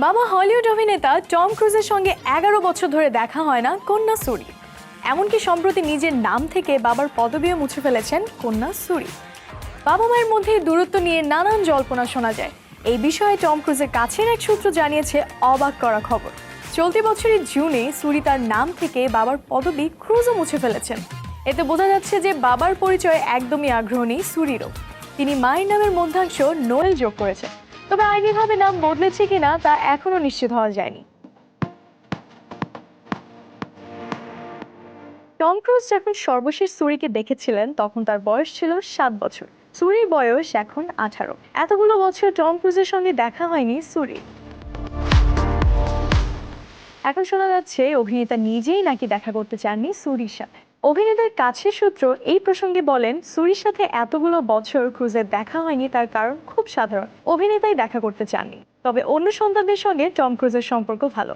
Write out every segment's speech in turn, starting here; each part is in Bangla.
বাবা হলিউড অভিনেতা টম ক্রুজের সঙ্গে 11 বছর ধরে দেখা হয় না কন্যা সুরি। এমনকি সম্প্রতি নিজের নাম থেকে বাবার পদবিও মুছে ফেলেছেন কন্যা সুরি। বাবা মায়ের মধ্যে দূরত্ব নিয়ে নানান জল্পনা শোনা যায়। এই বিষয়ে টম ক্রুজের কাছের এক সূত্র জানিয়েছে অবাক করা খবর। চলতি বছরের জুনে সুরি তার নাম থেকে বাবার পদবি ক্রুজও মুছে ফেলেছেন। এতে বোঝা যাচ্ছে যে বাবার পরিচয়ে একদমই আগ্রহ নেই সুরিরও। তিনি মায়ের নামের মধ্যাংশ নোয়েল যোগ করেছেন, তবে আইনিভাবে নাম বদলেছে কিনা তা এখনো নিশ্চিত হওয়া যায়নি। টম ক্রুজ যখন সর্বশেষ সুরিকে দেখেছিলেন তখন তার বয়স ছিল 7 বছর। সুরির বয়স এখন 18। এতগুলো বছর টম ক্রুজের সঙ্গে দেখা হয়নি সুরি। এখন শোনা যাচ্ছে অভিনেতা নিজেই নাকি দেখা করতে চাননি সুরির সাথে। অভিনেতার কাছের সূত্র এই প্রসঙ্গে বলেন, সুরির সাথে এতগুলো বছর ক্রুজের দেখা হয়নি তার কারণ খুব সাধারণ, অভিনেতাই দেখা করতে চাননি। তবে অন্য সন্তানদের সঙ্গে টম ক্রুজের সম্পর্ক ভালো।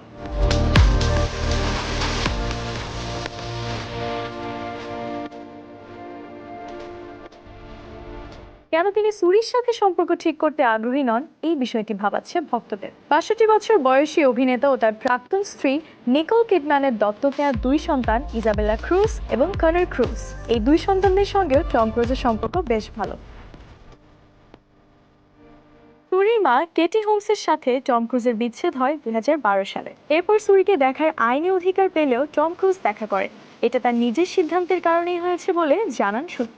কেন তিনি সুরির সাথে সম্পর্ক ঠিক করতে আগ্রহী নন, এই বিষয়টি ভাবাচ্ছে ভক্তদের। 62 বছর বয়সী অভিনেতা ও তার প্রাক্তন স্ত্রী নিকোল কিডম্যানের দত্তক নেওয়া 2 সন্তান ইজাবেলা ক্রুজ এবং কনর ক্রুজ। এই 2 সন্তানদের সঙ্গেও টম ক্রুজের সম্পর্ক বেশ ভালো। সুরির মা কেটি হোমসের সাথে টম ক্রুজের বিচ্ছেদ হয় 2012 সালে। এরপর সুরিকে দেখার আইনি অধিকার পেলেও টম ক্রুজ দেখা করেন। এটা তার নিজের সিদ্ধান্তের কারণেই হয়েছে বলে জানান সুরি।